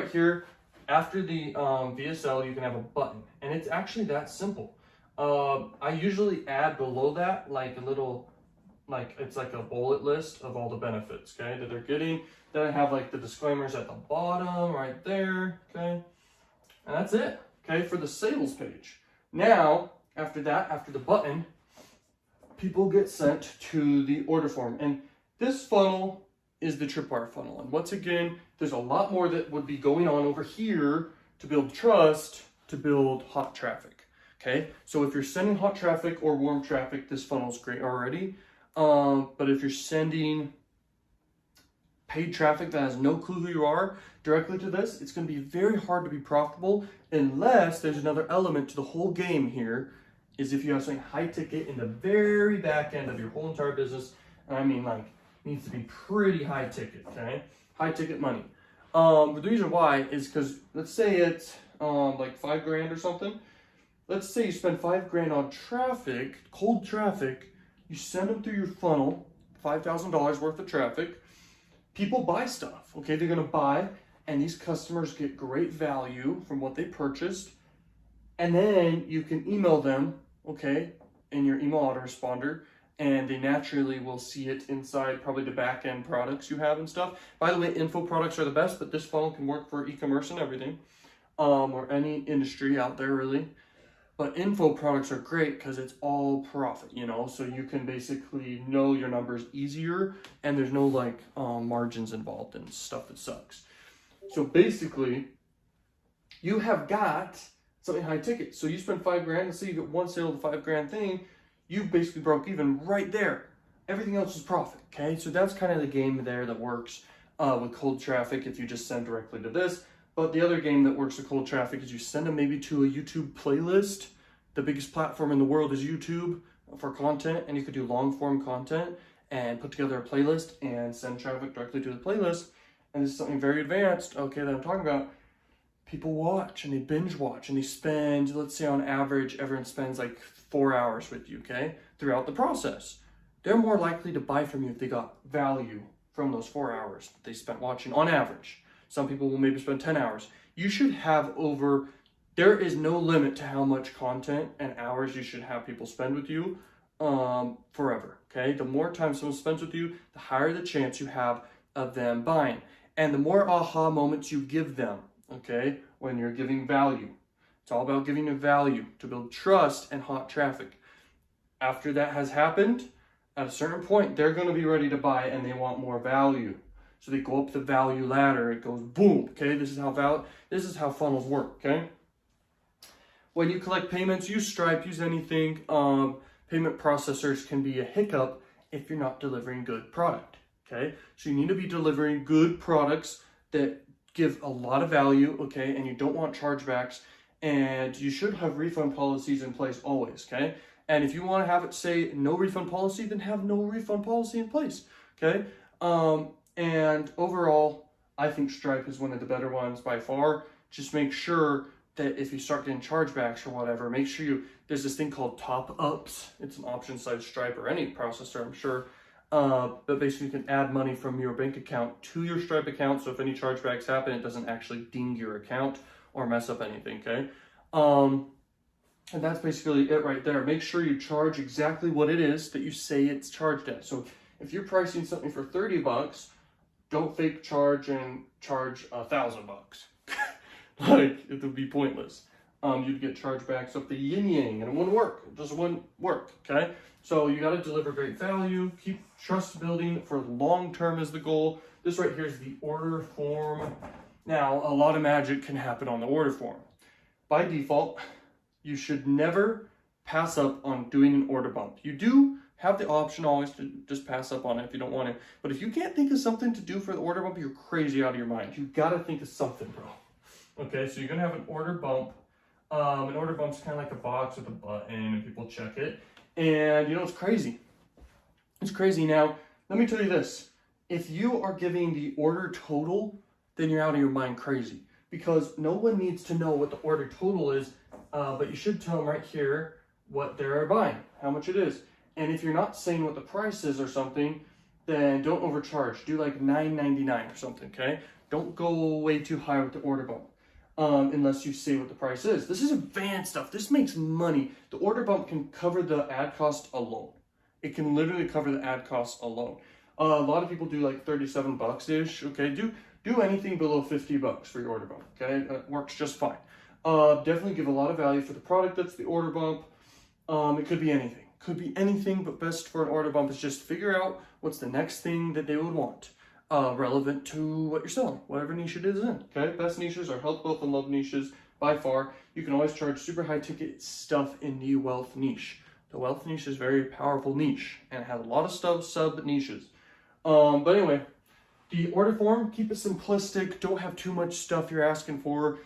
right here, after the VSL, you can have a button, and it's actually that simple. I usually add below that like a little, like it's like a bullet list of all the benefits, okay, that they're getting. Then I have like the disclaimers at the bottom right there, okay, and that's it, okay, for the sales page. Now, after that, after the button, people get sent to the order form, and this funnel is the tripwire funnel. And once again, there's a lot more that would be going on over here to build trust, to build hot traffic. Okay, so if you're sending hot traffic or warm traffic, this funnel is great already. But if you're sending paid traffic that has no clue who you are directly to this, it's going to be very hard to be profitable unless there's another element to the whole game here, is if you have something high ticket in the very back end of your whole entire business. And I mean, like, needs to be pretty high ticket, okay? High ticket money. But the reason why is because, let's say it's like $5 grand or something. Let's say you spend $5 grand on traffic, cold traffic. You send them through your funnel, $5,000 worth of traffic. People buy stuff, okay? They're gonna buy, and these customers get great value from what they purchased. And then you can email them, okay, in your email autoresponder, and they naturally will see it inside probably the back end products you have and stuff. By the way, info products are the best, but this funnel can work for e-commerce and everything, or any industry out there really. But info products are great because it's all profit, you know, so you can basically know your numbers easier, and there's no like margins involved and stuff that sucks. So basically, you have got something high ticket. So you spend $5 grand, let's say you get one sale of the $5 grand thing, you basically broke even right there. Everything else is profit, okay? So that's kind of the game there that works with cold traffic if you just send directly to this. But the other game that works with cold traffic is you send them maybe to a YouTube playlist. The biggest platform in the world is YouTube for content, and you could do long form content and put together a playlist and send traffic directly to the playlist. And this is something very advanced, okay, that I'm talking about. People watch and they binge watch and they spend, let's say on average, everyone spends like 4 hours with you, okay, throughout the process. They're more likely to buy from you if they got value from those 4 hours that they spent watching on average. Some people will maybe spend 10 hours. You should have there is no limit to how much content and hours you should have people spend with you forever, okay? The more time someone spends with you, the higher the chance you have of them buying. And the more aha moments you give them, okay, when you're giving value. It's all about giving a value to build trust and hot traffic. After that has happened, at a certain point, they're going to be ready to buy and they want more value. So they go up the value ladder. It goes boom, okay? This is how funnels work, okay? When you collect payments, use Stripe, use anything. Payment processors can be a hiccup if you're not delivering good product, okay? So you need to be delivering good products that give a lot of value, okay? And you don't want chargebacks, and you should have refund policies in place always, okay? And if you want to have it say no refund policy, then have no refund policy in place, okay? And overall, I think Stripe is one of the better ones by far. Just make sure that if you start getting chargebacks or whatever, make sure there's this thing called top-ups. It's an option side Stripe or any processor, I'm sure. But basically you can add money from your bank account to your Stripe account. So if any chargebacks happen, it doesn't actually ding your account or mess up anything, okay? And that's basically it right there. Make sure you charge exactly what it is that you say it's charged at. So if you're pricing something for $30, don't fake charge and charge $1,000. Like, it would be pointless. You'd get chargebacks up the yin yang, and it wouldn't work. It just wouldn't work, okay? So you got to deliver great value, keep trust building for long term is the goal. This right here is the order form. Now, a lot of magic can happen on the order form. By default, you should never pass up on doing an order bump. You do have the option always to just pass up on it if you don't want it. But if you can't think of something to do for the order bump, you're crazy out of your mind. You got to think of something, bro. Okay, so you're going to have an order bump. An order bump's kind of like a box with a button and people check it. And you know, it's crazy. It's crazy. Now, let me tell you this. If you are giving the order total, then you're out of your mind crazy. Because no one needs to know what the order total is, but you should tell them right here what they're buying, how much it is. And if you're not saying what the price is or something, then don't overcharge. Do like $9.99 or something, okay? Don't go way too high with the order bump. Unless you say what the price is. This is advanced stuff. This makes money. The order bump can cover the ad cost alone. It can literally cover the ad cost alone. A lot of people do like 37 bucks ish. Okay, do anything below 50 bucks for your order bump. Okay, it works just fine. Definitely give a lot of value for the product that's the order bump. It could be anything. Could be anything, but best for an order bump is just figure out what's the next thing that they would want. Relevant to what you're selling, whatever niche it is in. Okay, best niches are health, wealth, and love niches by far. You can always charge super high ticket stuff in the wealth niche. The wealth niche is a very powerful niche and it has a lot of stuff sub niches. But anyway, the order form, keep it simplistic. Don't have too much stuff you're asking for.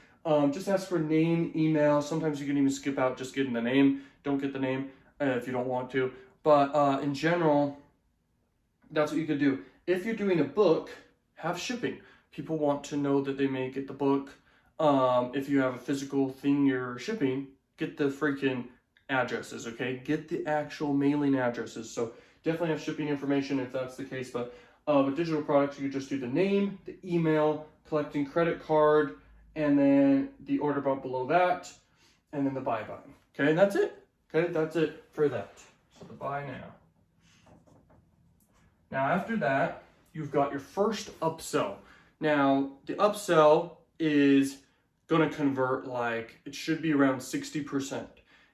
Just ask for name, email. Sometimes you can even skip out just getting the name. Don't get the name if you don't want to. But in general, that's what you could do. If you're doing a book, have shipping. People want to know that they may get the book. If you have a physical thing you're shipping, get the freaking addresses, okay? Get the actual mailing addresses. So definitely have shipping information if that's the case. But with digital products, you could just do the name, the email, collecting credit card, and then the order bump below that, and then the buy button. Okay, and that's it. Okay, that's it for that. So the buy now. Now after that, you've got your first upsell. Now the upsell is gonna convert like, it should be around 60%.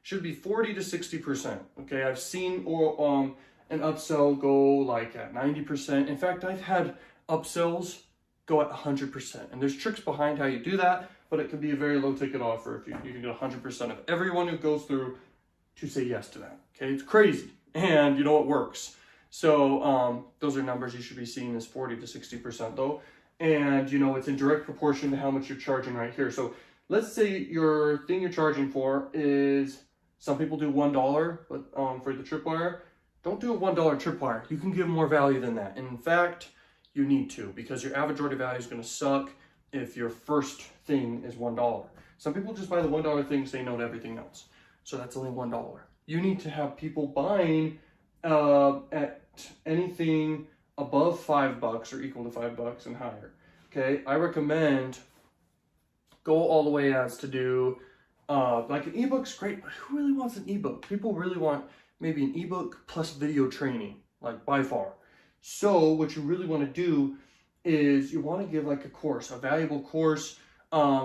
Should be 40 to 60%. Okay, I've seen an upsell go like at 90%. In fact, I've had upsells go at 100%. And there's tricks behind how you do that, but it can be a very low ticket offer if you can get 100% of everyone who goes through to say yes to that. Okay, it's crazy. And you know, it works. So those are numbers you should be seeing as 40 to 60% though. And you know, it's in direct proportion to how much you're charging right here. So let's say your thing you're charging for is, some people do $1 but, for the tripwire. Don't do a $1 tripwire. You can give more value than that. And in fact, you need to, because your average order value is going to suck if your first thing is $1. Some people just buy the $1 thing, say no to everything else. So that's only $1. You need to have people buying at anything above $5 or equal to $5 and higher. Okay, I recommend go all the way as to do like an ebook's great, but who really wants an ebook? People really want maybe an ebook plus video training, like by far. So what you really want to do is you want to give like a course, a valuable course.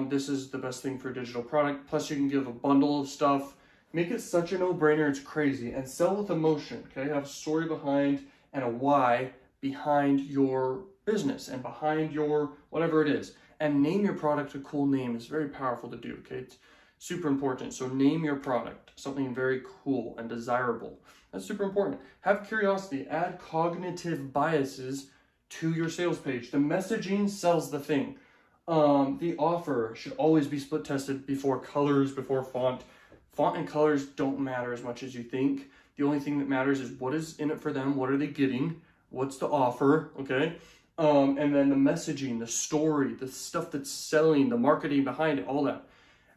This is the best thing for a digital product. Plus you can give a bundle of stuff. Make it such a no-brainer, it's crazy. And sell with emotion, okay? Have a story behind and a why behind your business and behind your whatever it is. And name your product a cool name. It's very powerful to do, okay? It's super important. So name your product something very cool and desirable. That's super important. Have curiosity. Add cognitive biases to your sales page. The messaging sells the thing. The offer should always be split tested before colors, before font. Font and colors don't matter as much as you think. The only thing that matters is what is in it for them, what are they getting, what's the offer, okay? And then the messaging, the story, the stuff that's selling, the marketing behind it, all that.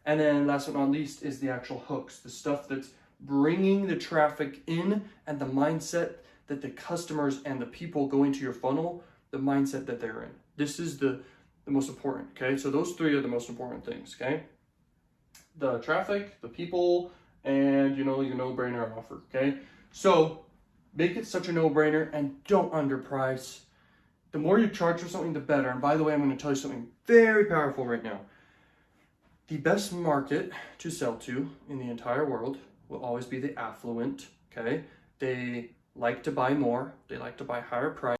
And then last but not least is the actual hooks, the stuff that's bringing the traffic in and the mindset that the customers and the people going to your funnel, the mindset that they're in. This is the most important, okay? So those three are the most important things, okay? The traffic, the people, and you know, your no-brainer offer, okay? So make it such a no-brainer and don't underprice. The more you charge for something, the better. And by the way, I'm going to tell you something very powerful right now. The best market to sell to in the entire world will always be the affluent, okay? They like to buy more. They like to buy higher price.